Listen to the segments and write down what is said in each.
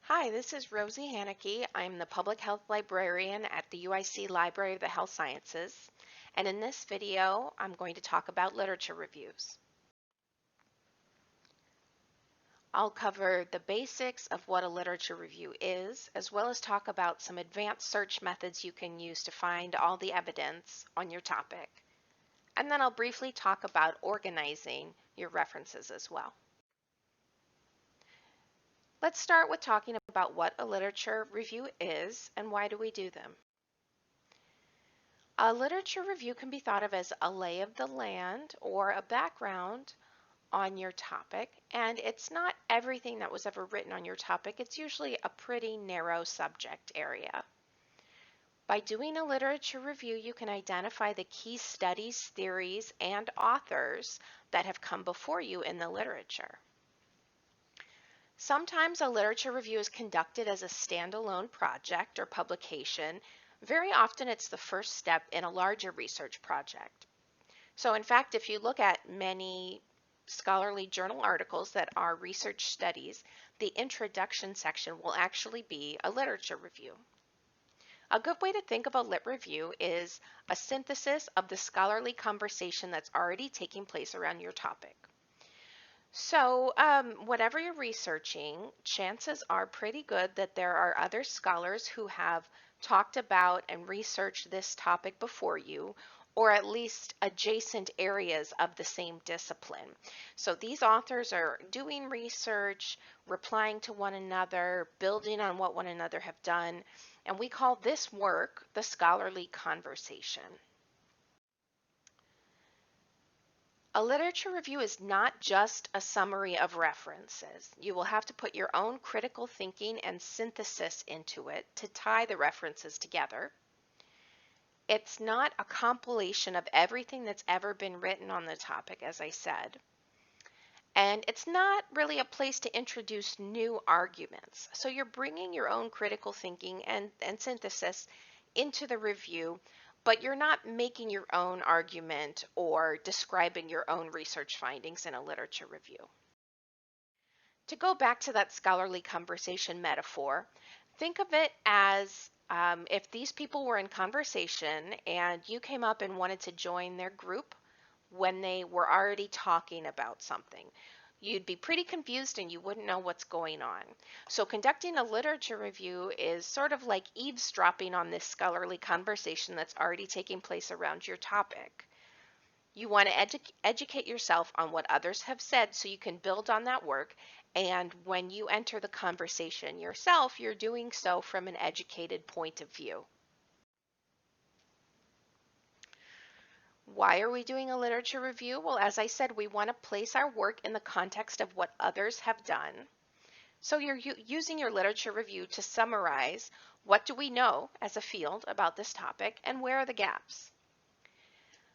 Hi, this is Rosie Haneke. I'm the Public Health Librarian at the UIC Library of the Health Sciences. And in this video, I'm going to talk about literature reviews. I'll cover the basics of what a literature review is, as well as talk about some advanced search methods you can use to find all the evidence on your topic. And then I'll briefly talk about organizing your references as well. Let's start with talking about what a literature review is and why do we do them. A literature review can be thought of as a lay of the land or a background on your topic, and it's not everything that was ever written on your topic. It's usually a pretty narrow subject area. By doing a literature review, you can identify the key studies, theories, and authors that have come before you in the literature. Sometimes a literature review is conducted as a standalone project or publication. Very often it's the first step in a larger research project. So in fact, if you look at many scholarly journal articles that are research studies, the introduction section will actually be a literature review. A good way to think of a lit review is a synthesis of the scholarly conversation that's already taking place around your topic. So whatever you're researching, chances are pretty good that there are other scholars who have talked about and researched this topic before you, or at least adjacent areas of the same discipline. So these authors are doing research, replying to one another, building on what one another have done, and we call this work the scholarly conversation. A literature review is not just a summary of references. You will have to put your own critical thinking and synthesis into it to tie the references together. It's not a compilation of everything that's ever been written on the topic, as I said. And it's not really a place to introduce new arguments. So you're bringing your own critical thinking and synthesis into the review, but you're not making your own argument or describing your own research findings in a literature review. To go back to that scholarly conversation metaphor, think of it as if these people were in conversation and you came up and wanted to join their group when they were already talking about something. You'd be pretty confused and you wouldn't know what's going on. So conducting a literature review is sort of like eavesdropping on this scholarly conversation that's already taking place around your topic. You want to educate yourself on what others have said so you can build on that work, and when you enter the conversation yourself, you're doing so from an educated point of view. Why are we doing a literature review? Well, as I said, we want to place our work in the context of what others have done. So you're using your literature review to summarize what do we know as a field about this topic and where are the gaps.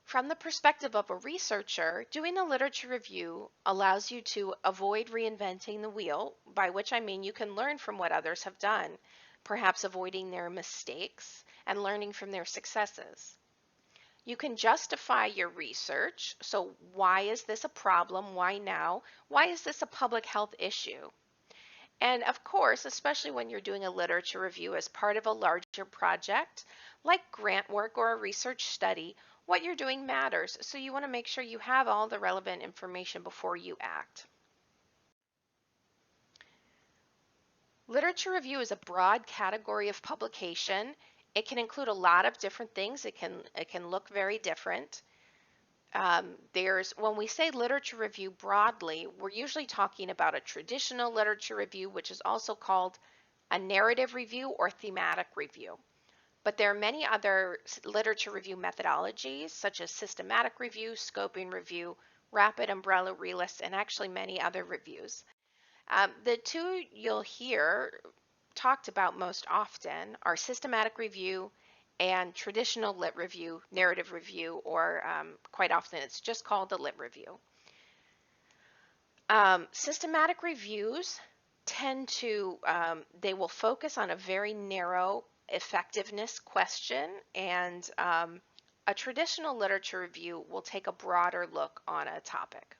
From the perspective of a researcher, doing a literature review allows you to avoid reinventing the wheel, by which I mean you can learn from what others have done, perhaps avoiding their mistakes and learning from their successes. You can justify your research. So why is this a problem? Why now? Why is this a public health issue? And of course, especially when you're doing a literature review as part of a larger project, like grant work or a research study, what you're doing matters. So you want to make sure you have all the relevant information before you act. Literature review is a broad category of publication. It can include a lot of different things. It can look very different. When we say literature review broadly, we're usually talking about a traditional literature review, which is also called a narrative review or thematic review. But there are many other literature review methodologies, such as systematic review, scoping review, rapid umbrella relist, and actually many other reviews. The two you'll hear talked about most often are systematic review and traditional lit review, narrative review, or quite often it's just called the lit review. Systematic reviews tend to, they will focus on a very narrow effectiveness question, and a traditional literature review will take a broader look on a topic.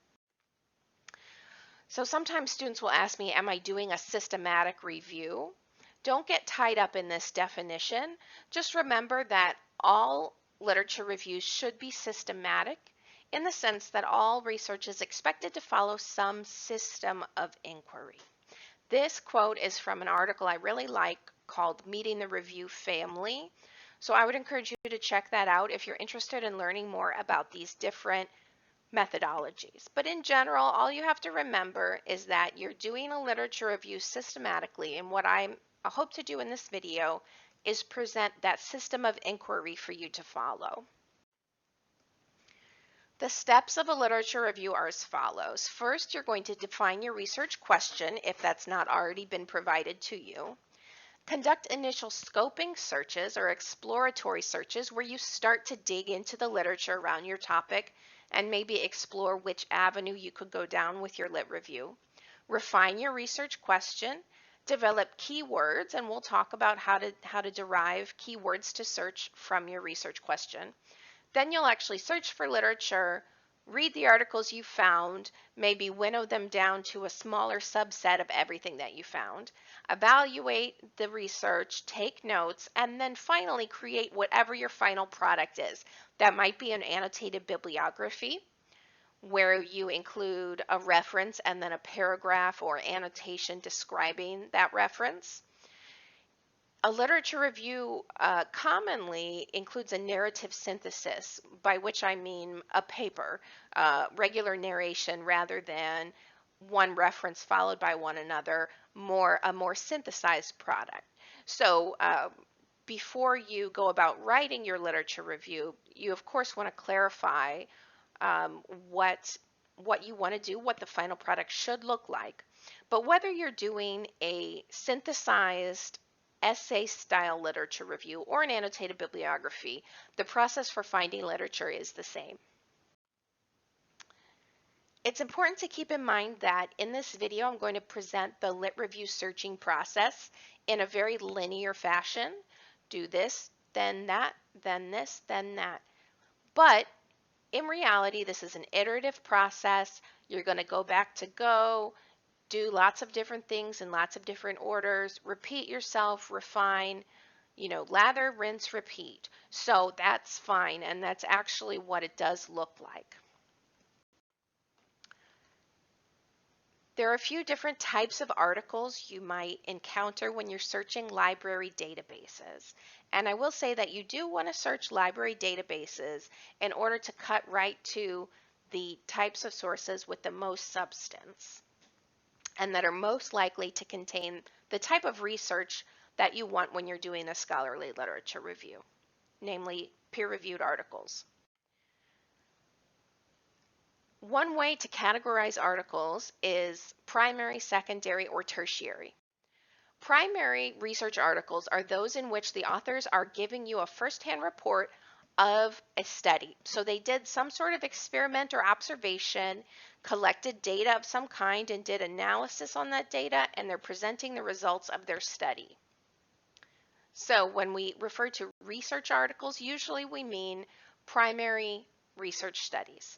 So sometimes students will ask me, am I doing a systematic review? Don't get tied up in this definition. Just remember that all literature reviews should be systematic in the sense that all research is expected to follow some system of inquiry. This quote is from an article I really like called Meeting the Review Family. So I would encourage you to check that out if you're interested in learning more about these different methodologies. But in general, all you have to remember is that you're doing a literature review systematically, and what I hope to do in this video is present that system of inquiry for you to follow. The steps of a literature review are as follows. First, you're going to define your research question if that's not already been provided to you. Conduct initial scoping searches or exploratory searches where you start to dig into the literature around your topic and maybe explore which avenue you could go down with your lit review. Refine your research question. Develop keywords, and we'll talk about how to derive keywords to search from your research question. Then you'll actually search for literature, read the articles you found, maybe winnow them down to a smaller subset of everything that you found, evaluate the research, take notes, and then finally create whatever your final product is. That might be an annotated bibliography where you include a reference and then a paragraph or annotation describing that reference. A literature review commonly includes a narrative synthesis, by which I mean a paper, regular narration rather than one reference followed by one another, a more synthesized product. So before you go about writing your literature review, you of course want to clarify what you want to do, what the final product should look like. But whether you're doing a synthesized essay-style literature review or an annotated bibliography, the process for finding literature is the same. It's important to keep in mind that in this video, I'm going to present the lit review searching process in a very linear fashion. Do this, then that, then this, then that. But in reality, this is an iterative process. You're going to go back to go, do lots of different things in lots of different orders, repeat yourself, refine, lather, rinse, repeat. So that's fine, and that's actually what it does look like. There are a few different types of articles you might encounter when you're searching library databases. And I will say that you do want to search library databases in order to cut right to the types of sources with the most substance and that are most likely to contain the type of research that you want when you're doing a scholarly literature review, namely peer-reviewed articles. One way to categorize articles is primary, secondary, or tertiary. Primary research articles are those in which the authors are giving you a first-hand report of a study. So they did some sort of experiment or observation, collected data of some kind, and did analysis on that data, and they're presenting the results of their study. So when we refer to research articles, usually we mean primary research studies.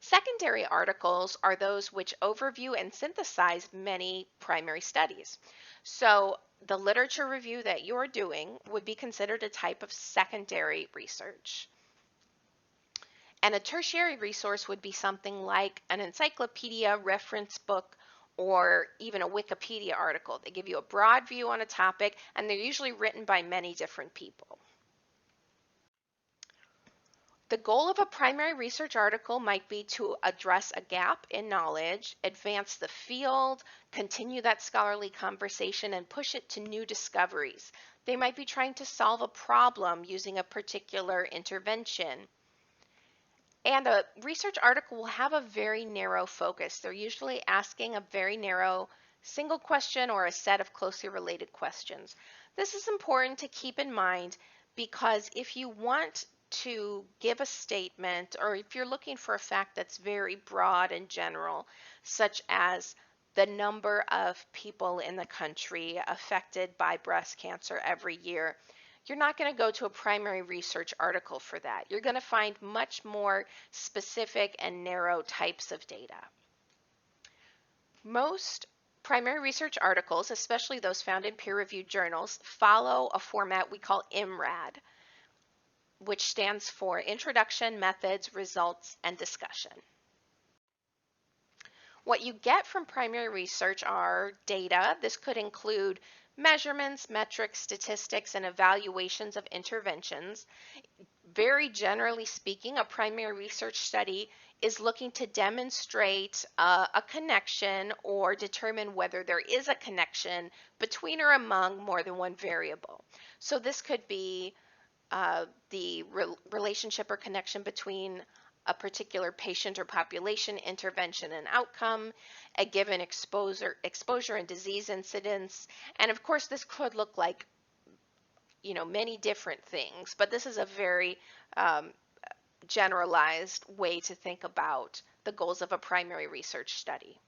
Secondary articles are those which overview and synthesize many primary studies. So the literature review that you're doing would be considered a type of secondary research. And a tertiary resource would be something like an encyclopedia, reference book, or even a Wikipedia article. They give you a broad view on a topic, and they're usually written by many different people. The goal of a primary research article might be to address a gap in knowledge, advance the field, continue that scholarly conversation, and push it to new discoveries. They might be trying to solve a problem using a particular intervention. And a research article will have a very narrow focus. They're usually asking a very narrow single question or a set of closely related questions. This is important to keep in mind because if you want to give a statement, or if you're looking for a fact that's very broad and general, such as the number of people in the country affected by breast cancer every year, you're not going to go to a primary research article for that. You're going to find much more specific and narrow types of data. Most primary research articles, especially those found in peer-reviewed journals, follow a format we call IMRAD, which stands for Introduction, Methods, Results, and Discussion. What you get from primary research are data. This could include measurements, metrics, statistics, and evaluations of interventions. Very generally speaking, a primary research study is looking to demonstrate a connection or determine whether there is a connection between or among more than one variable. So this could be the relationship or connection between a particular patient or population intervention and outcome, a given exposure and disease incidence, and of course this could look like many different things, but this is a very generalized way to think about the goals of a primary research study.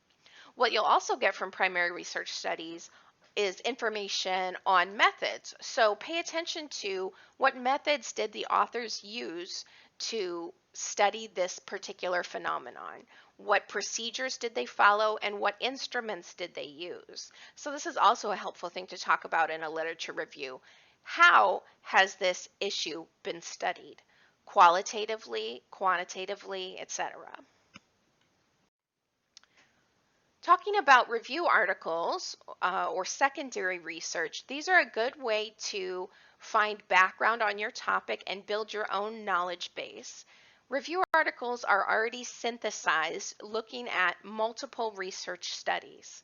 What you'll also get from primary research studies is information on methods. So pay attention to what methods did the authors use to study this particular phenomenon. What procedures did they follow and what instruments did they use? So this is also a helpful thing to talk about in a literature review. How has this issue been studied? Qualitatively, quantitatively, etc. Talking about review articles or secondary research, these are a good way to find background on your topic and build your own knowledge base. Review articles are already synthesized looking at multiple research studies.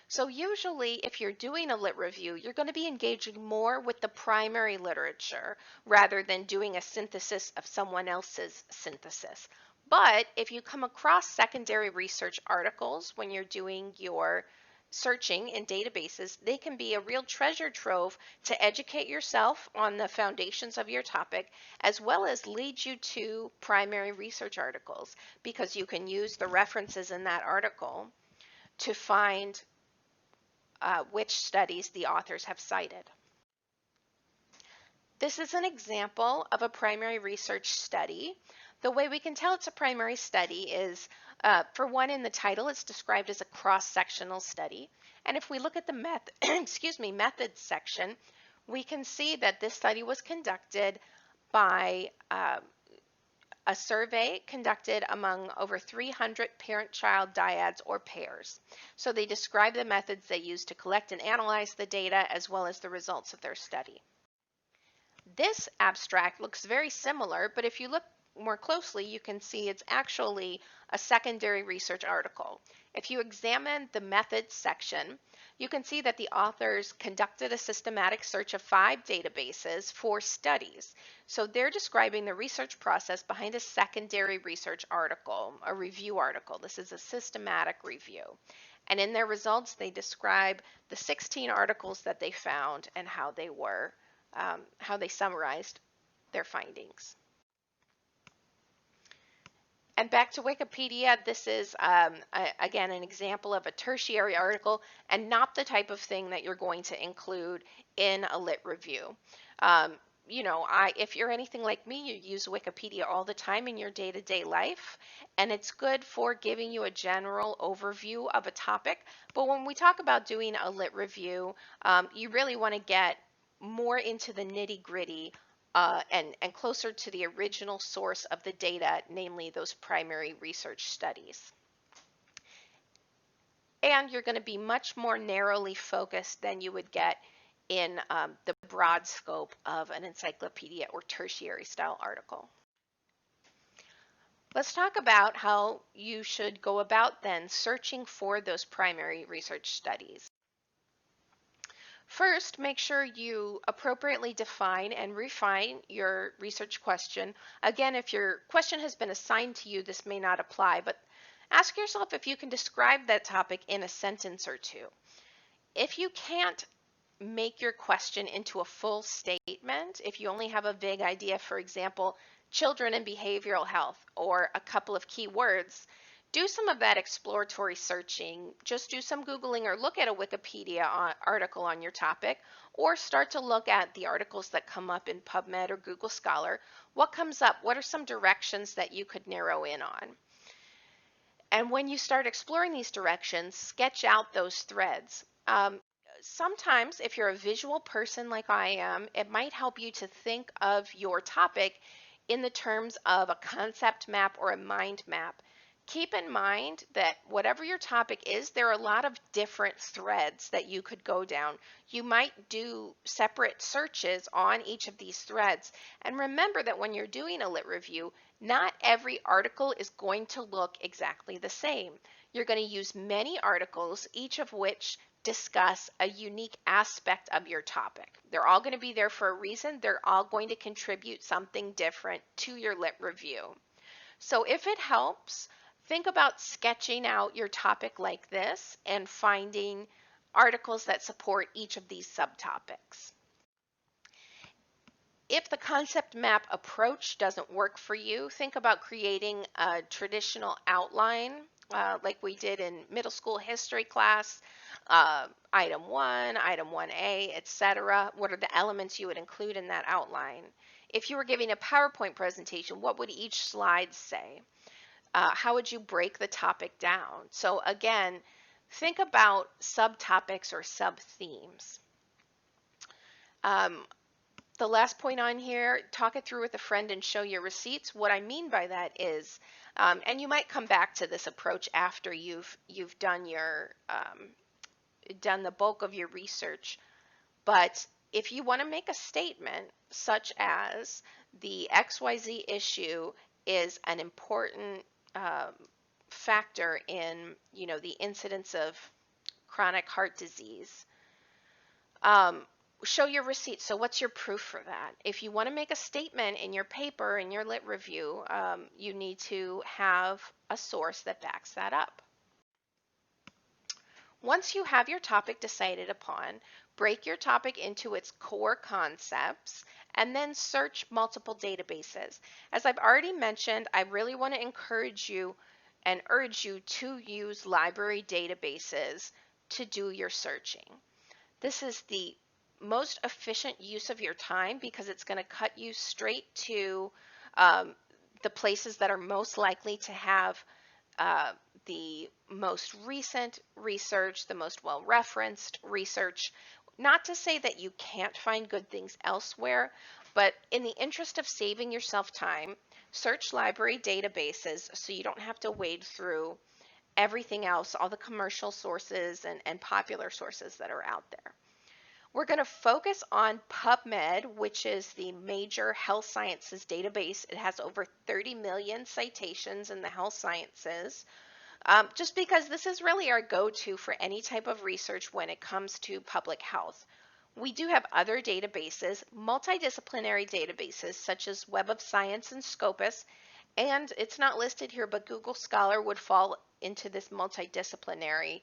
So usually if you're doing a lit review, you're going to be engaging more with the primary literature rather than doing a synthesis of someone else's synthesis. But if you come across secondary research articles when you're doing your searching in databases, they can be a real treasure trove to educate yourself on the foundations of your topic, as well as lead you to primary research articles, because you can use the references in that article to find which studies the authors have cited. This is an example of a primary research study. The way we can tell it's a primary study is, for one, in the title, it's described as a cross-sectional study. And if we look at the methods section, we can see that this study was conducted by a survey conducted among over 300 parent-child dyads or pairs. So they describe the methods they used to collect and analyze the data as well as the results of their study. This abstract looks very similar, but if you look more closely, you can see it's actually a secondary research article. If you examine the methods section, you can see that the authors conducted a systematic search of 5 databases for studies. So they're describing the research process behind a secondary research article, a review article. This is a systematic review. And in their results, they describe the 16 articles that they found and how they summarized their findings. And back to Wikipedia, this is, again, an example of a tertiary article and not the type of thing that you're going to include in a lit review. If you're anything like me, you use Wikipedia all the time in your day-to-day life, and it's good for giving you a general overview of a topic. But when we talk about doing a lit review, you really want to get more into the nitty-gritty and closer to the original source of the data, namely those primary research studies. And you're going to be much more narrowly focused than you would get in the broad scope of an encyclopedia or tertiary style article. Let's talk about how you should go about then searching for those primary research studies. First, make sure you appropriately define and refine your research question. Again, if your question has been assigned to you, this may not apply, but ask yourself if you can describe that topic in a sentence or two. If you can't make your question into a full statement, if you only have a vague idea, for example, children and behavioral health, or a couple of key words, do some of that exploratory searching. Just do some Googling or look at a Wikipedia article on your topic, or start to look at the articles that come up in PubMed or Google Scholar. What comes up? What are some directions that you could narrow in on? And when you start exploring these directions, sketch out those threads. Sometimes, if you're a visual person like I am, it might help you to think of your topic in the terms of a concept map or a mind map. Keep in mind that whatever your topic is, there are a lot of different threads that you could go down. You might do separate searches on each of these threads. And remember that when you're doing a lit review, not every article is going to look exactly the same. You're going to use many articles, each of which discuss a unique aspect of your topic. They're all going to be there for a reason. They're all going to contribute something different to your lit review. So if it helps, think about sketching out your topic like this and finding articles that support each of these subtopics. If the concept map approach doesn't work for you, think about creating a traditional outline like we did in middle school history class, item 1, item 1A, etc. What are the elements you would include in that outline? If you were giving a PowerPoint presentation, what would each slide say? How would you break the topic down? So again, think about subtopics or sub-themes. The last point on here, talk it through with a friend and show your receipts. What I mean by that is, and you might come back to this approach after you've done your done the bulk of your research, but if you want to make a statement such as the XYZ issue is an important factor in, the incidence of chronic heart disease, show your receipts. So what's your proof for that? If you want to make a statement in your paper, in your lit review, you need to have a source that backs that up. Once you have your topic decided upon, break your topic into its core concepts and then search multiple databases. As I've already mentioned, I really want to encourage you and urge you to use library databases to do your searching. This is the most efficient use of your time because it's going to cut you straight to the places that are most likely to have the most recent research, the most well-referenced research. Not to say that you can't find good things elsewhere, but in the interest of saving yourself time, search library databases so you don't have to wade through everything else, all the commercial sources and popular sources that are out there. We're going to focus on PubMed, which is the major health sciences database. It has over 30 million citations in the health sciences. Just because this is really our go-to for any type of research when it comes to public health. We do have other databases, multidisciplinary databases such as Web of Science and Scopus, and it's not listed here, but Google Scholar would fall into this multidisciplinary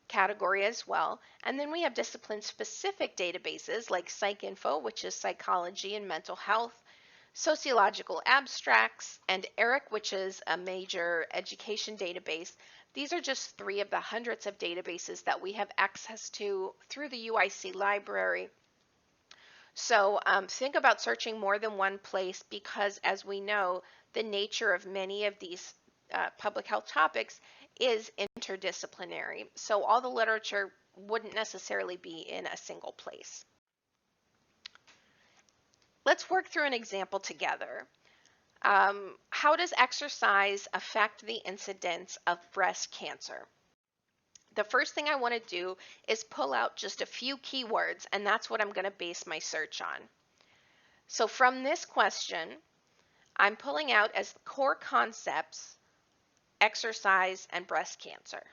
category as well. And then we have discipline-specific databases like PsycInfo, which is psychology and mental health, Sociological Abstracts, and ERIC, which is a major education database. These are just 3 of the hundreds of databases that we have access to through the UIC library. So think about searching more than one place because, as we know, the nature of many of these public health topics is interdisciplinary. So all the literature wouldn't necessarily be in a single place. Let's work through an example together. How does exercise affect the incidence of breast cancer? The first thing I want to do is pull out just a few keywords, and that's what I'm going to base my search on. So from this question, I'm pulling out as core concepts, exercise and breast cancer.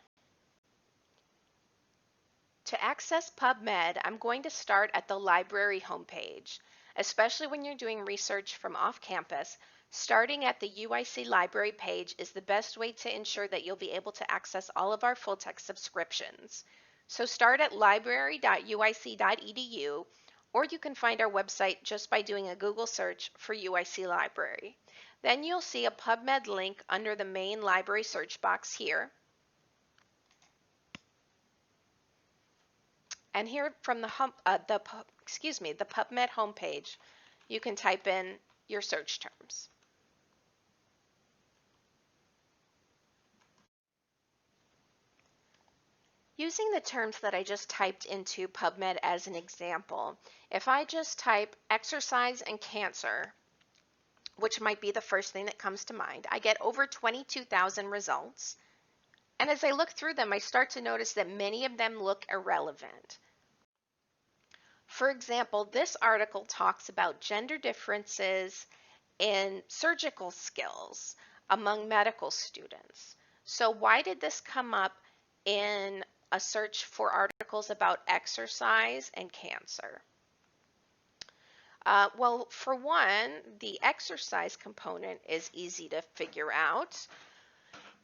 To access PubMed, I'm going to start at the library homepage. Especially when you're doing research from off campus, starting at the UIC library page is the best way to ensure that you'll be able to access all of our full-text subscriptions. So start at library.uic.edu, or you can find our website just by doing a Google search for UIC Library. Then you'll see a PubMed link under the main library search box here. And here from the PubMed homepage, you can type in your search terms. Using the terms that I just typed into PubMed as an example, if I just type exercise and cancer, which might be the first thing that comes to mind, I get over 22,000 results. And as I look through them, I start to notice that many of them look irrelevant. For example, this article talks about gender differences in surgical skills among medical students. So why did this come up in a search for articles about exercise and cancer? Well, for one, the exercise component is easy to figure out.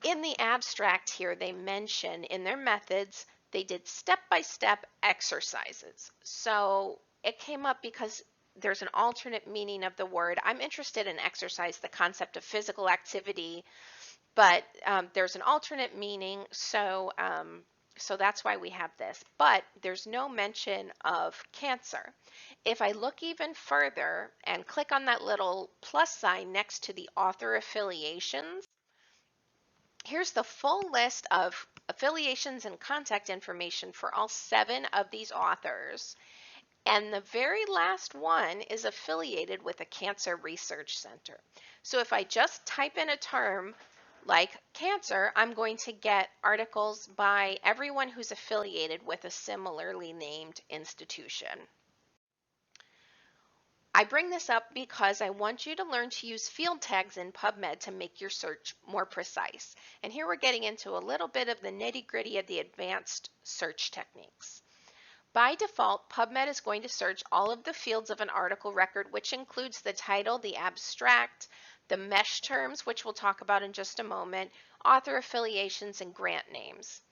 In the abstract here, they mention in their methods, they did step-by-step exercises. So it came up because there's an alternate meaning of the word. I'm interested in exercise, the concept of physical activity, but there's an alternate meaning, so that's why we have this. But there's no mention of cancer. If I look even further and click on that little plus sign next to the author affiliations, here's the full list of affiliations and contact information for all 7 of these authors. And the very last one is affiliated with a cancer research center. So if I just type in a term like cancer, I'm going to get articles by everyone who's affiliated with a similarly named institution. I bring this up because I want you to learn to use field tags in PubMed to make your search more precise. And here we're getting into a little bit of the nitty-gritty of the advanced search techniques. By default, PubMed is going to search all of the fields of an article record, which includes the title, the abstract, the mesh terms, which we'll talk about in just a moment, author affiliations, and grant names.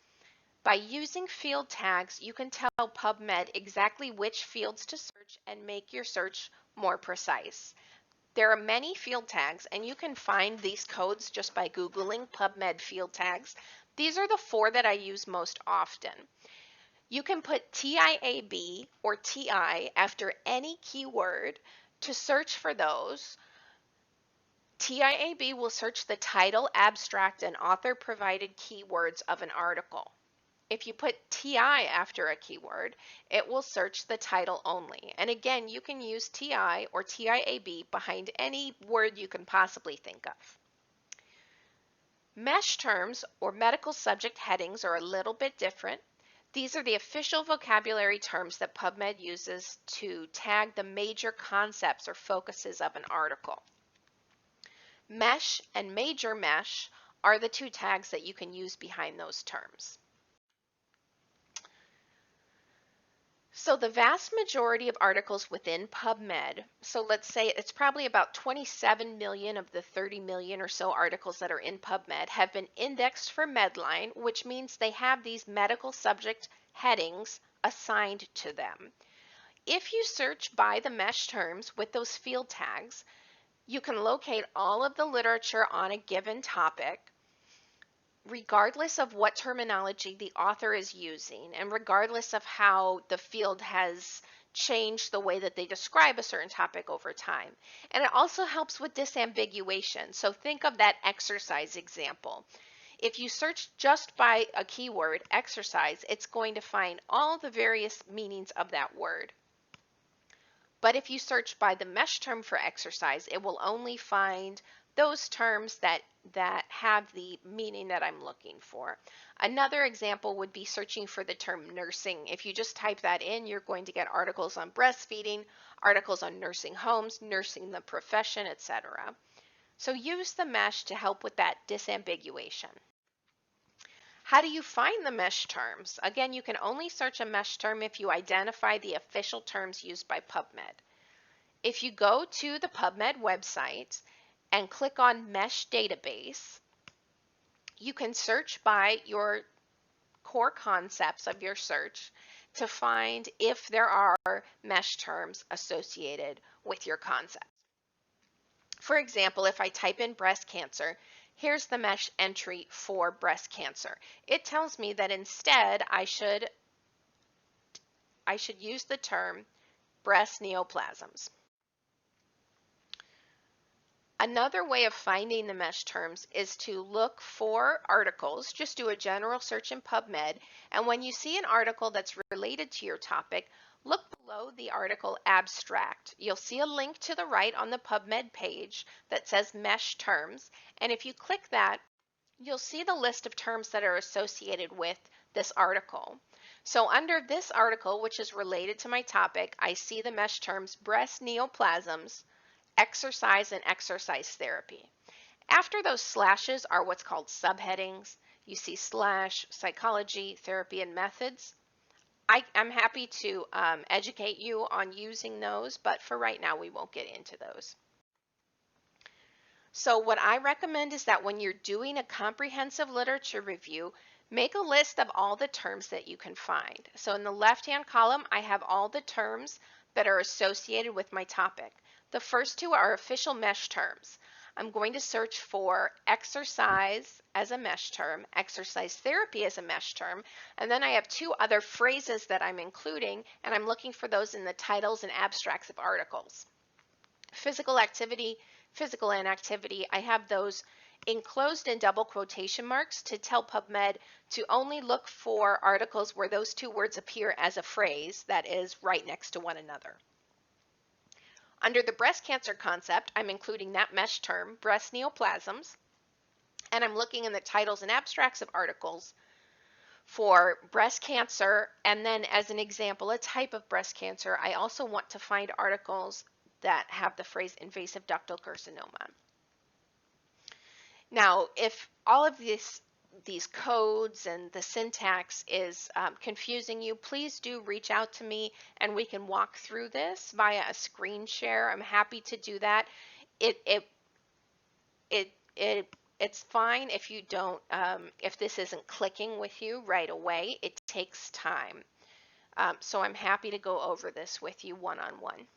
By using field tags, you can tell PubMed exactly which fields to search and make your search more precise. There are many field tags, and you can find these codes just by Googling PubMed field tags. These are the 4 that I use most often. You can put TIAB or TI after any keyword to search for those. TIAB will search the title, abstract, and author-provided keywords of an article. If you put TI after a keyword, it will search the title only. And again, you can use TI or TIAB behind any word you can possibly think of. Mesh terms or medical subject headings are a little bit different. These are the official vocabulary terms that PubMed uses to tag the major concepts or focuses of an article. Mesh and major mesh are the 2 tags that you can use behind those terms. So the vast majority of articles within PubMed, so let's say it's probably about 27 million of the 30 million or so articles that are in PubMed have been indexed for Medline, which means they have these medical subject headings assigned to them. If you search by the mesh terms with those field tags, you can locate all of the literature on a given topic, regardless of what terminology the author is using and regardless of how the field has changed the way that they describe a certain topic over time. And it also helps with disambiguation. So think of that exercise example. If you search just by a keyword, exercise, it's going to find all the various meanings of that word. But if you search by the mesh term for exercise, it will only find those terms that have the meaning that I'm looking for. Another example would be searching for the term nursing. If you just type that in, you're going to get articles on breastfeeding, articles on nursing homes, nursing the profession, etc. So use the mesh to help with that disambiguation. How do you find the mesh terms? Again, you can only search a mesh term if you identify the official terms used by PubMed. If you go to the PubMed website and click on Mesh Database, you can search by your core concepts of your search to find if there are mesh terms associated with your concept. For example, if I type in breast cancer, here's the mesh entry for breast cancer. It tells me that instead I should use the term breast neoplasms. Another way of finding the mesh terms is to look for articles. Just do a general search in PubMed, and when you see an article that's related to your topic, look below the article abstract. You'll see a link to the right on the PubMed page that says mesh terms, and if you click that, you'll see the list of terms that are associated with this article. So under this article, which is related to my topic, I see the mesh terms breast neoplasms, exercise, and exercise therapy. After those slashes are what's called subheadings. You see slash, psychology, therapy, and methods. I'm happy to educate you on using those, but for right now, we won't get into those. So what I recommend is that when you're doing a comprehensive literature review, make a list of all the terms that you can find. So in the left-hand column, I have all the terms that are associated with my topic. The first two are official mesh terms. I'm going to search for exercise as a mesh term, exercise therapy as a mesh term, and then I have two other phrases that I'm including, and I'm looking for those in the titles and abstracts of articles. Physical activity, physical inactivity, I have those enclosed in double quotation marks to tell PubMed to only look for articles where those two words appear as a phrase that is right next to one another. Under the breast cancer concept, I'm including that mesh term, breast neoplasms, and I'm looking in the titles and abstracts of articles for breast cancer, and then as an example, a type of breast cancer, I also want to find articles that have the phrase invasive ductal carcinoma. Now, if all of these codes and the syntax is confusing you, please do reach out to me and we can walk through this via a screen share. I'm happy to do that. It's fine if you don't, if this isn't clicking with you right away. It takes time. So I'm happy to go over this with you one-on-one.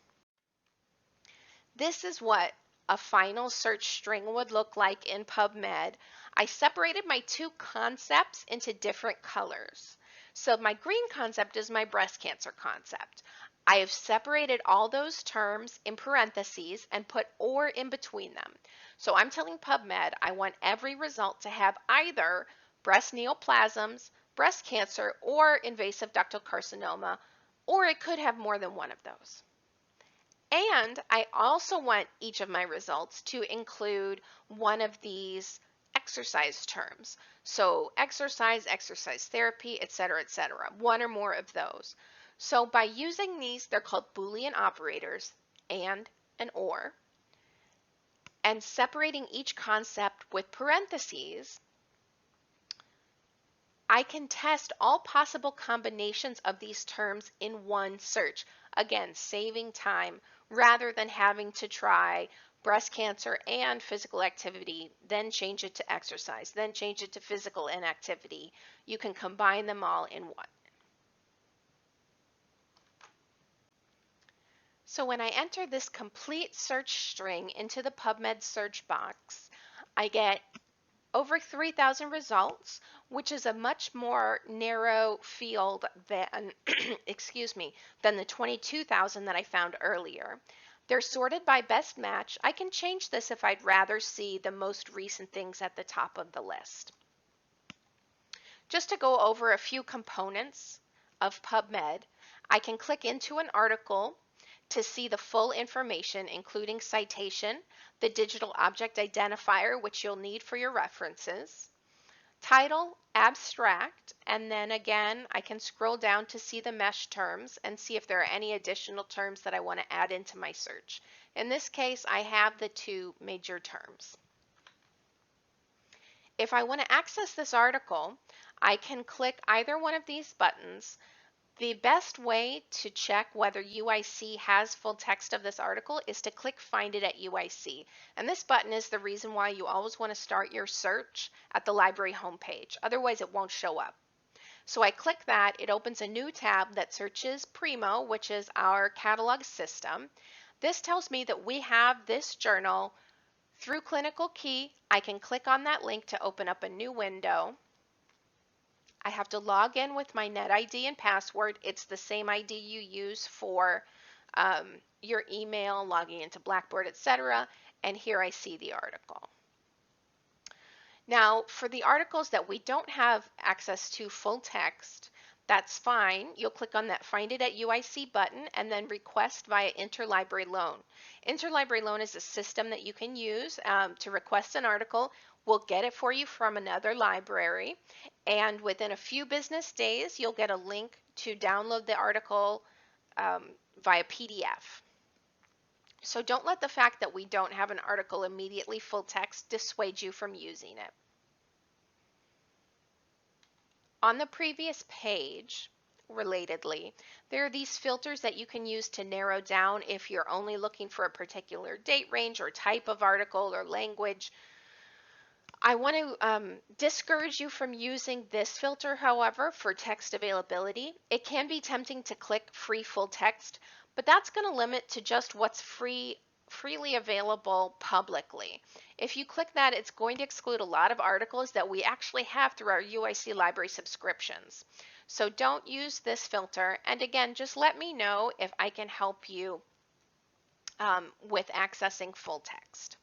This is what a final search string would look like in PubMed. I separated my two concepts into different colors. So my green concept is my breast cancer concept. I have separated all those terms in parentheses and put or in between them. So I'm telling PubMed I want every result to have either breast neoplasms, breast cancer, or invasive ductal carcinoma, or it could have more than one of those. And I also want each of my results to include one of these exercise terms. So exercise, exercise therapy, etc., etc., one or more of those. So by using these, they're called Boolean operators, and or, and separating each concept with parentheses, I can test all possible combinations of these terms in one search. Again, saving time rather than having to try breast cancer and physical activity, then change it to exercise, then change it to physical inactivity. You can combine them all in one. So when I enter this complete search string into the PubMed search box, I get over 3,000 results, which is a much more narrow field than, excuse me, than the 22,000 that I found earlier. They're sorted by best match. I can change this if I'd rather see the most recent things at the top of the list. Just to go over a few components of PubMed, I can click into an article to see the full information, including citation, the digital object identifier, which you'll need for your references, title, abstract, and then again, I can scroll down to see the mesh terms and see if there are any additional terms that I want to add into my search. In this case, I have the two major terms. If I want to access this article, I can click either one of these buttons. The best way to check whether UIC has full text of this article is to click Find It at UIC. And this button is the reason why you always want to start your search at the library homepage. Otherwise, it won't show up. So I click that. It opens a new tab that searches Primo, which is our catalog system. This tells me that we have this journal through Clinical Key. I can click on that link to open up a new window. I have to log in with my NetID and password. It's the same ID you use for your email, logging into Blackboard, etc. and here I see the article. Now, for the articles that we don't have access to full text, that's fine. You'll click on that Find It at UIC button and then Request via Interlibrary Loan. Interlibrary Loan is a system that you can use to request an article. We'll get it for you from another library, and within a few business days, you'll get a link to download the article via PDF. So don't let the fact that we don't have an article immediately full text dissuade you from using it. On the previous page, relatedly, there are these filters that you can use to narrow down if you're only looking for a particular date range or type of article or language. I want to discourage you from using this filter, however, for text availability. It can be tempting to click free full text, but that's going to limit to just what's freely available publicly. If you click that, it's going to exclude a lot of articles that we actually have through our UIC library subscriptions. So don't use this filter. And again, just let me know if I can help you with accessing full text.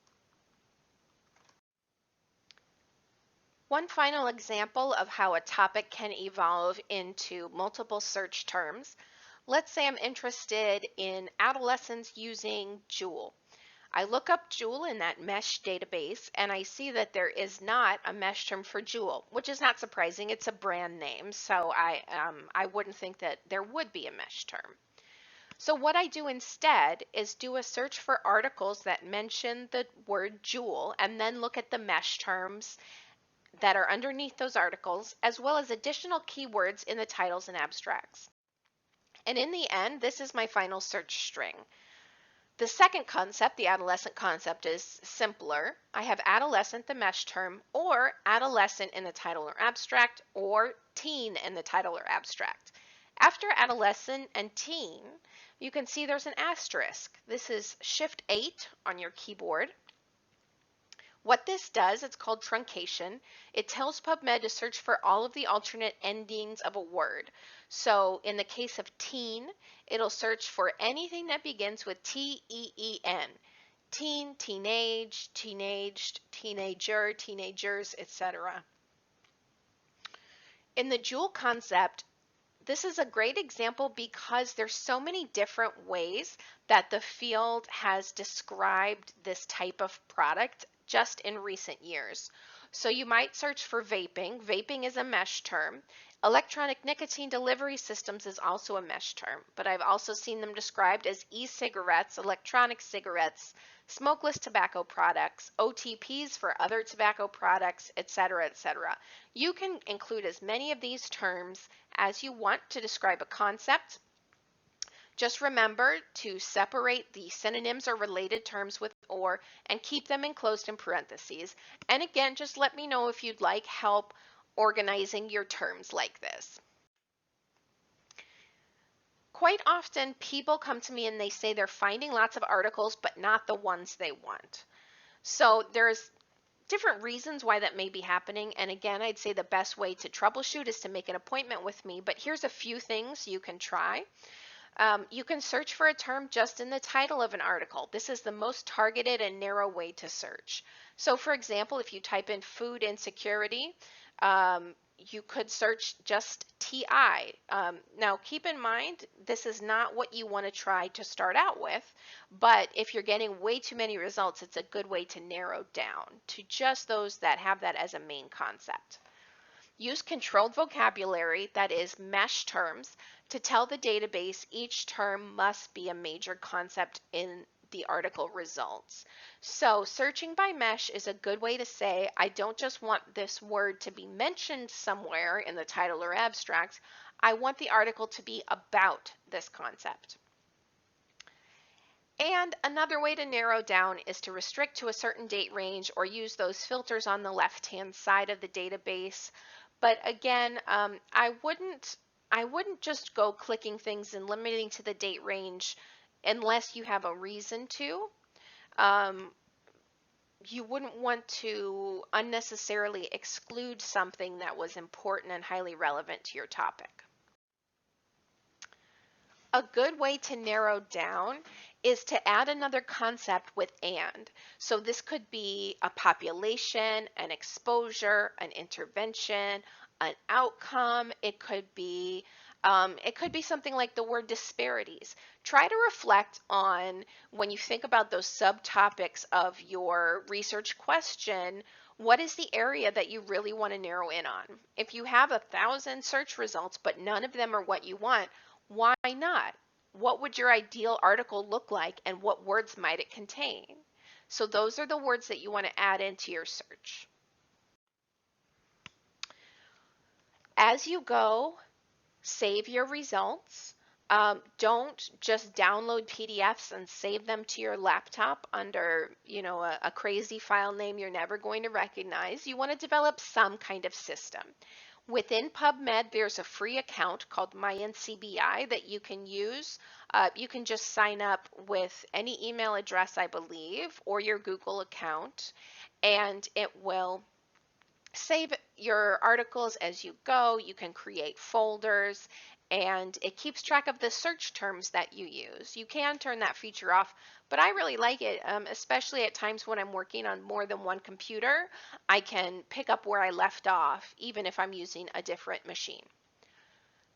One final example of how a topic can evolve into multiple search terms. Let's say I'm interested in adolescents using JUUL. I look up JUUL in that mesh database and I see that there is not a mesh term for JUUL, which is not surprising. It's a brand name, so I wouldn't think that there would be a mesh term. So what I do instead is do a search for articles that mention the word JUUL and then look at the mesh terms that are underneath those articles, as well as additional keywords in the titles and abstracts. And in the end, this is my final search string. The second concept, the adolescent concept, is simpler. I have adolescent, the mesh term, or adolescent in the title or abstract, or teen in the title or abstract. After adolescent and teen, you can see there's an asterisk. This is Shift 8 on your keyboard. What this does, it's called truncation. It tells PubMed to search for all of the alternate endings of a word. So in the case of teen, it'll search for anything that begins with T-E-E-N. Teen, teenage, teenaged, teenager, teenagers, etc. In the JUUL concept, this is a great example because there's so many different ways that the field has described this type of product just in recent years. So you might search for vaping. Vaping is a mesh term. Electronic nicotine delivery systems is also a mesh term, but I've also seen them described as e-cigarettes, electronic cigarettes, smokeless tobacco products, OTPs for other tobacco products, etc., etc. You can include as many of these terms as you want to describe a concept. Just remember to separate the synonyms or related terms with or and keep them enclosed in parentheses. And again, just let me know if you'd like help organizing your terms like this. Quite often people come to me and they say they're finding lots of articles but not the ones they want. So there's different reasons why that may be happening, and again, I'd say the best way to troubleshoot is to make an appointment with me, but here's a few things you can try. You can search for a term just in the title of an article. This is the most targeted and narrow way to search. So for example, if you type in food insecurity, you could search just TI. Now keep in mind, this is not what you want to try to start out with, but if you're getting way too many results, it's a good way to narrow down to just those that have that as a main concept. Use controlled vocabulary, that is mesh terms, to tell the database each term must be a major concept in the article results. So searching by mesh is a good way to say, I don't just want this word to be mentioned somewhere in the title or abstract, I want the article to be about this concept. And another way to narrow down is to restrict to a certain date range or use those filters on the left-hand side of the database. But again, I wouldn't just go clicking things and limiting to the date range unless you have a reason to. You wouldn't want to unnecessarily exclude something that was important and highly relevant to your topic. A good way to narrow down is to add another concept with and. So this could be a population, an exposure, an intervention, an outcome. It could be something like the word disparities. Try to reflect on when you think about those subtopics of your research question. What is the area that you really want to narrow in on? If you have 1,000 search results, but none of them are what you want, why not? What would your ideal article look like and what words might it contain? So those are the words that you want to add into your search. As you go, save your results. Don't just download PDFs and save them to your laptop under, a crazy file name you're never going to recognize. You want to develop some kind of system. Within PubMed, there's a free account called MyNCBI that you can use. You can just sign up with any email address, I believe, or your Google account, and it will save your articles as you go. You can create folders, and it keeps track of the search terms that you use. You can turn that feature off, but I really like it, especially at times when I'm working on more than one computer. I can pick up where I left off, even if I'm using a different machine.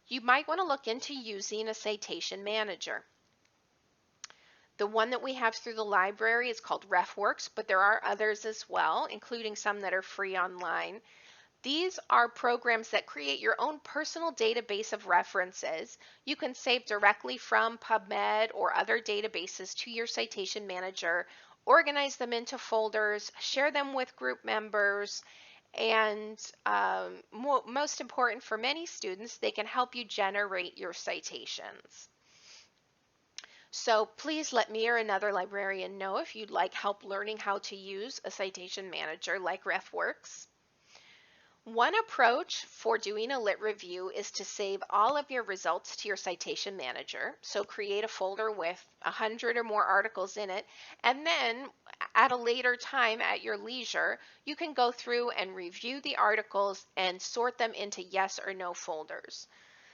You might want to look into using a citation manager. The one that we have through the library is called RefWorks, but there are others as well, including some that are free online. These are programs that create your own personal database of references. You can save directly from PubMed or other databases to your citation manager, organize them into folders, share them with group members, and most important for many students, they can help you generate your citations. So please let me or another librarian know if you'd like help learning how to use a citation manager like RefWorks. One approach for doing a lit review is to save all of your results to your citation manager. So create a folder with 100 or more articles in it, and then at a later time at your leisure, you can go through and review the articles and sort them into yes or no folders.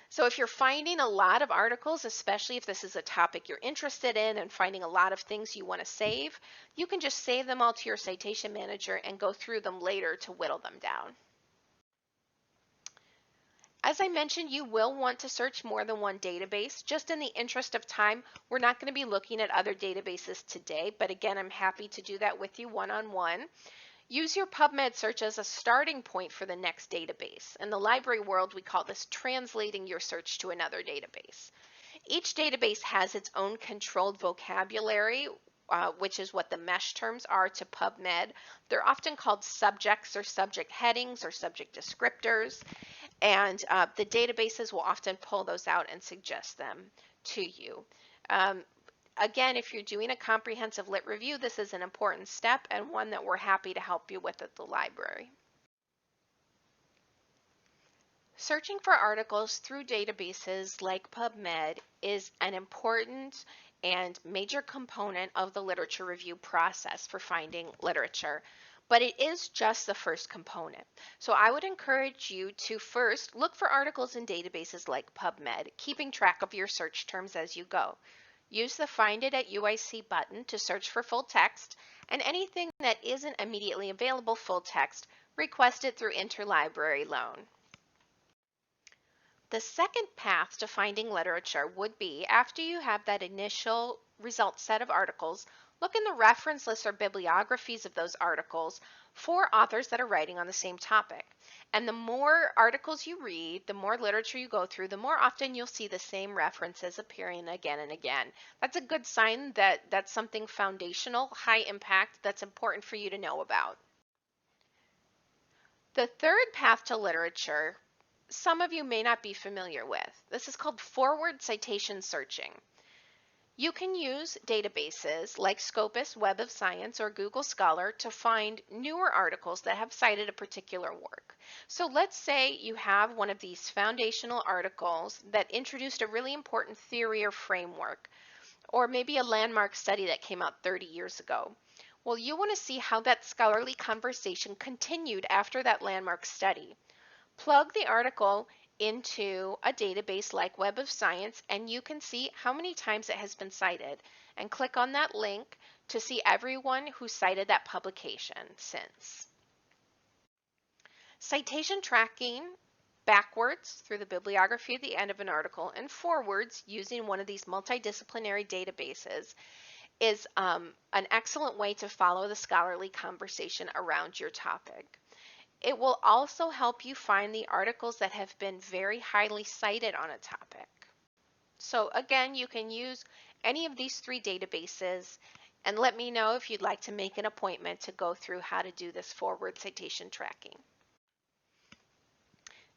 So if you're finding a lot of articles, especially if this is a topic you're interested in and finding a lot of things you want to save, you can just save them all to your citation manager and go through them later to whittle them down. As I mentioned, you will want to search more than one database. Just in the interest of time, we're not going to be looking at other databases today, but again, I'm happy to do that with you one-on-one. Use your PubMed search as a starting point for the next database. In the library world, we call this translating your search to another database. Each database has its own controlled vocabulary, which is what the mesh terms are to PubMed. They're often called subjects or subject headings or subject descriptors, and the databases will often pull those out and suggest them to you. Again, if you're doing a comprehensive lit review, this is an important step and one that we're happy to help you with at the library. Searching for articles through databases like PubMed is an important and major component of the literature review process for finding literature, but it is just the first component. So I would encourage you to first look for articles in databases like PubMed, keeping track of your search terms as you go. Use the Find It at UIC button to search for full text, and anything that isn't immediately available full text, request it through interlibrary loan. The second path to finding literature would be, after you have that initial result set of articles, look in the reference lists or bibliographies of those articles for authors that are writing on the same topic. And the more articles you read, the more literature you go through, the more often you'll see the same references appearing again and again. That's a good sign that that's something foundational, high impact, that's important for you to know about. The third path to literature, some of you may not be familiar with. This is called forward citation searching. You can use databases like Scopus, Web of Science, or Google Scholar to find newer articles that have cited a particular work. So let's say you have one of these foundational articles that introduced a really important theory or framework, or maybe a landmark study that came out 30 years ago. Well, you want to see how that scholarly conversation continued after that landmark study. Plug the article into a database like Web of Science, and you can see how many times it has been cited, and click on that link to see everyone who cited that publication since. Citation tracking backwards through the bibliography at the end of an article and forwards using one of these multidisciplinary databases is an excellent way to follow the scholarly conversation around your topic. It will also help you find the articles that have been very highly cited on a topic. So again, you can use any of these three databases, and let me know if you'd like to make an appointment to go through how to do this forward citation tracking.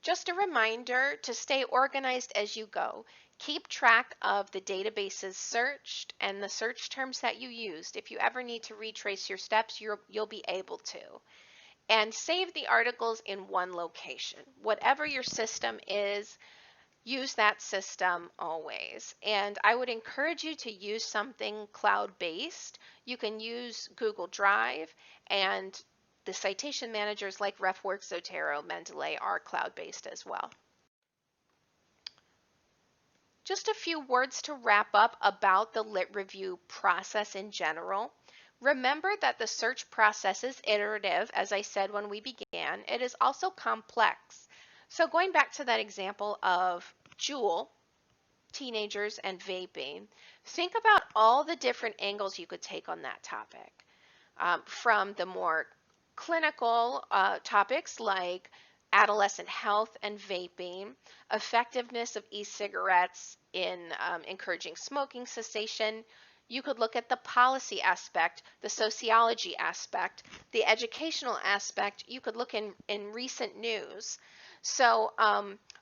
Just a reminder to stay organized as you go. Keep track of the databases searched and the search terms that you used. If you ever need to retrace your steps, you'll be able to. And save the articles in one location. Whatever your system is, use that system always. And I would encourage you to use something cloud-based. You can use Google Drive, and the citation managers like RefWorks, Zotero, Mendeley are cloud-based as well. Just a few words to wrap up about the lit review process in general. Remember that the search process is iterative, as I said when we began. It is also complex. So going back to that example of JUUL, teenagers and vaping, think about all the different angles you could take on that topic. From the more clinical topics like adolescent health and vaping, effectiveness of e-cigarettes in encouraging smoking cessation. You could look at the policy aspect, the sociology aspect, the educational aspect. You could look in recent news. So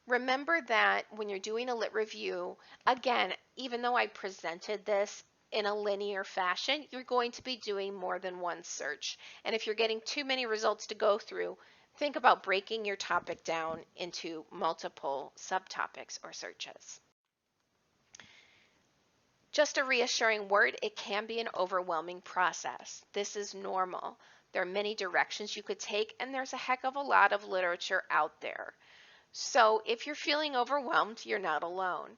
remember that when you're doing a lit review, again, even though I presented this in a linear fashion, you're going to be doing more than one search. And if you're getting too many results to go through, think about breaking your topic down into multiple subtopics or searches. Just a reassuring word, it can be an overwhelming process. This is normal. There are many directions you could take, and there's a heck of a lot of literature out there. So if you're feeling overwhelmed, you're not alone.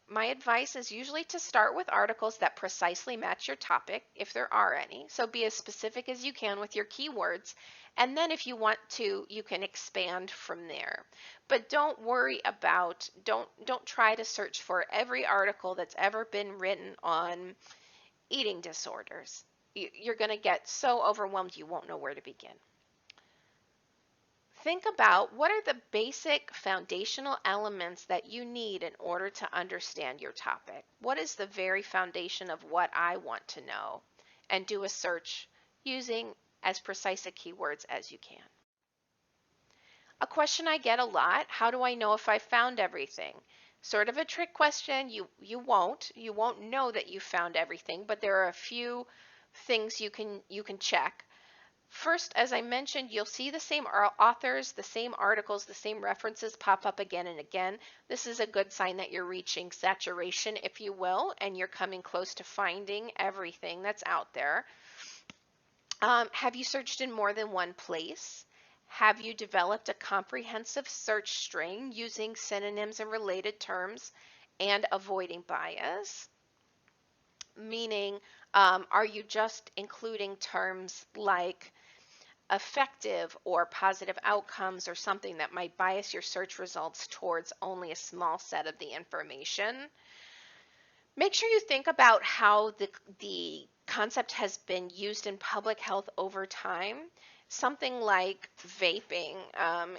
My advice is usually to start with articles that precisely match your topic, if there are any. So be as specific as you can with your keywords. And then if you want to, you can expand from there. But don't worry about, don't try to search for every article that's ever been written on eating disorders. You're going to get so overwhelmed you won't know where to begin. Think about what are the basic foundational elements that you need in order to understand your topic. What is the very foundation of what I want to know? And do a search using as precise a keywords as you can. A question I get a lot, how do I know if I found everything? Sort of a trick question. You won't know that you found everything, but there are a few things you can check. First, as I mentioned, you'll see the same authors, the same articles, the same references pop up again and again. This is a good sign that you're reaching saturation, if you will, and you're coming close to finding everything that's out there. Have you searched in more than one place? Have you developed a comprehensive search string using synonyms and related terms and avoiding bias? Meaning, are you just including terms like effective or positive outcomes or something that might bias your search results towards only a small set of the information? Make sure you think about how the concept has been used in public health over time. Something like vaping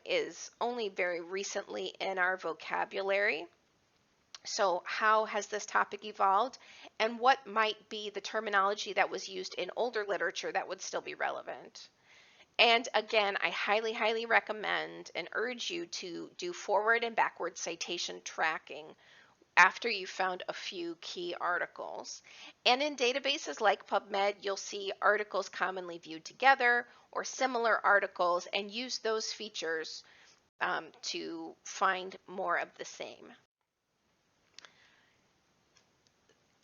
is only very recently in our vocabulary. So how has this topic evolved, and what might be the terminology that was used in older literature that would still be relevant? And again, I highly, highly recommend and urge you to do forward and backward citation tracking after you've found a few key articles. And in databases like PubMed, you'll see articles commonly viewed together or similar articles, and use those features to find more of the same.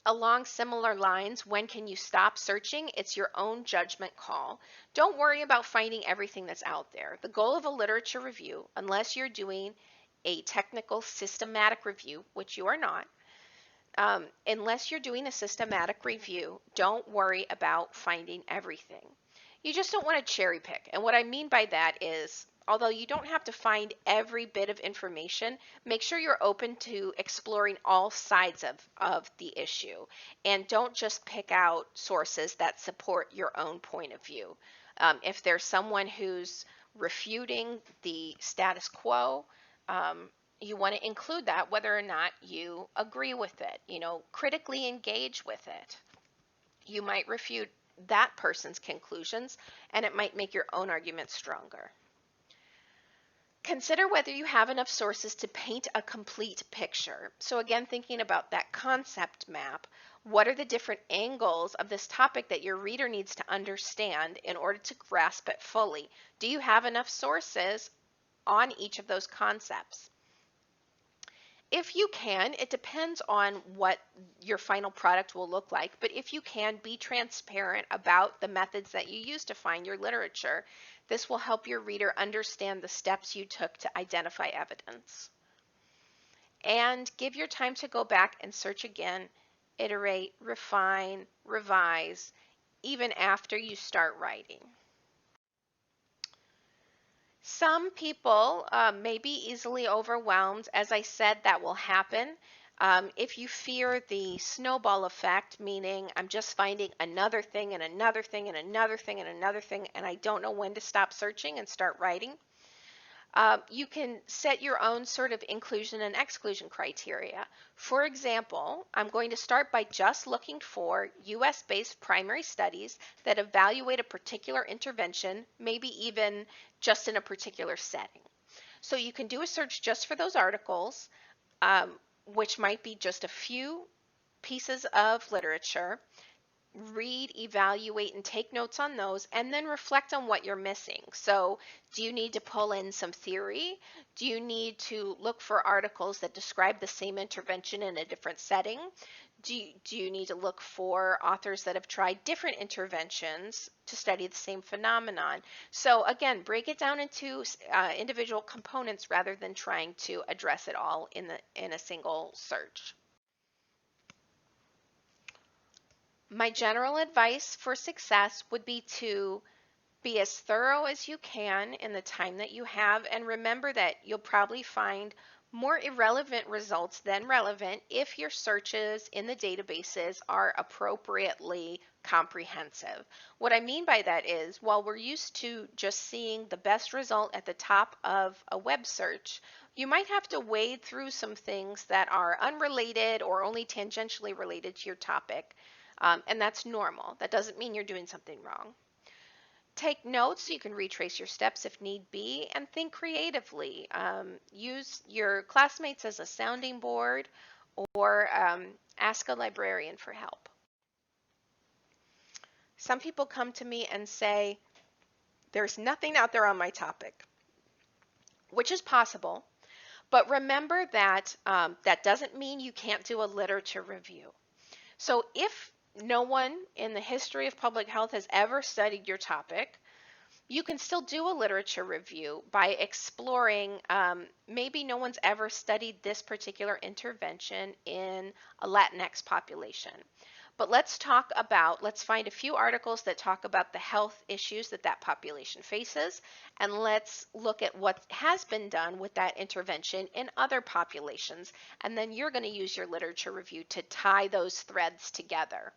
Along similar lines, when can you stop searching? It's your own judgment call. Don't worry about finding everything that's out there. The goal of a literature review, unless you're doing a technical systematic review, which you are not, unless you're doing a systematic review, don't worry about finding everything. You just don't want to cherry pick. And what I mean by that is, although you don't have to find every bit of information, make sure you're open to exploring all sides of the issue. And don't just pick out sources that support your own point of view. If there's someone who's refuting the status quo, you want to include that whether or not you agree with it. Critically engage with it. You might refute that person's conclusions, and it might make your own argument stronger. Consider whether you have enough sources to paint a complete picture. So again, thinking about that concept map, what are the different angles of this topic that your reader needs to understand in order to grasp it fully? Do you have enough sources on each of those concepts? If you can, it depends on what your final product will look like, but if you can, be transparent about the methods that you use to find your literature. This will help your reader understand the steps you took to identify evidence. And give your time to go back and search again, iterate, refine, revise, even after you start writing. Some people may be easily overwhelmed. As I said, that will happen. If you fear the snowball effect, meaning I'm just finding another thing and another thing and another thing and another thing, and I don't know when to stop searching and start writing, you can set your own sort of inclusion and exclusion criteria. For example, I'm going to start by just looking for US-based primary studies that evaluate a particular intervention, maybe even just in a particular setting. So you can do a search just for those articles, which might be just a few pieces of literature. Read, evaluate, and take notes on those, and then reflect on what you're missing. So do you need to pull in some theory? Do you need to look for articles that describe the same intervention in a different setting? Do you need to look for authors that have tried different interventions to study the same phenomenon? So again, break it down into individual components rather than trying to address it all in a single search. My general advice for success would be to be as thorough as you can in the time that you have, and remember that you'll probably find more irrelevant results than relevant if your searches in the databases are appropriately comprehensive. What I mean by that is, while we're used to just seeing the best result at the top of a web search, you might have to wade through some things that are unrelated or only tangentially related to your topic. And that's normal. That doesn't mean you're doing something wrong. Take notes so you can retrace your steps if need be, and think creatively. Use your classmates as a sounding board, or ask a librarian for help. Some people come to me and say, there's nothing out there on my topic, which is possible, but remember that that doesn't mean you can't do a literature review. So if no one in the history of public health has ever studied your topic, you can still do a literature review by exploring, maybe no one's ever studied this particular intervention in a Latinx population. But let's find a few articles that talk about the health issues that population faces, and let's look at what has been done with that intervention in other populations, and then you're going to use your literature review to tie those threads together.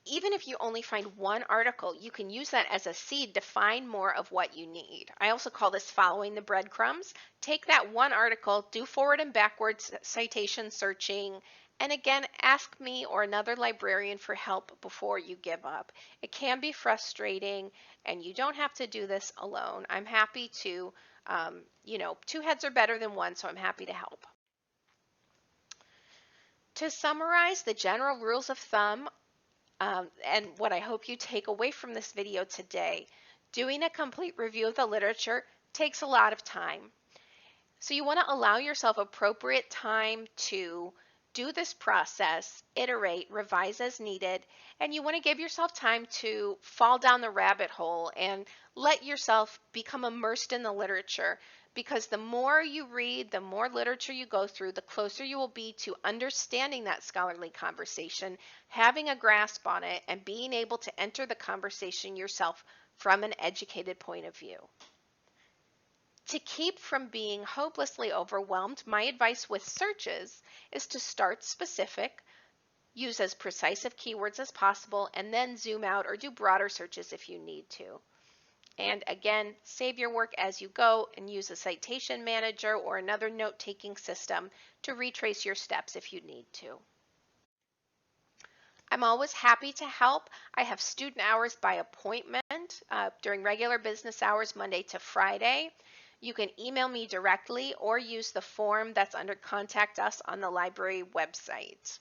Even if you only find one article, you can use that as a seed to find more of what you need. I also call this following the breadcrumbs. Take that one article, do forward and backwards citation searching, and again, ask me or another librarian for help before you give up. It can be frustrating, and you don't have to do this alone. I'm happy to, two heads are better than one, so I'm happy to help. To summarize the general rules of thumb, and what I hope you take away from this video today, doing a complete review of the literature takes a lot of time. So you want to allow yourself appropriate time to do this process, iterate, revise as needed, and you want to give yourself time to fall down the rabbit hole and let yourself become immersed in the literature, because the more you read, the more literature you go through, the closer you will be to understanding that scholarly conversation, having a grasp on it, and being able to enter the conversation yourself from an educated point of view. To keep from being hopelessly overwhelmed, my advice with searches is to start specific, use as precise of keywords as possible, and then zoom out or do broader searches if you need to. And again, save your work as you go and use a citation manager or another note-taking system to retrace your steps if you need to. I'm always happy to help. I have student hours by appointment during regular business hours, Monday to Friday. You can email me directly or use the form that's under Contact Us on the library website.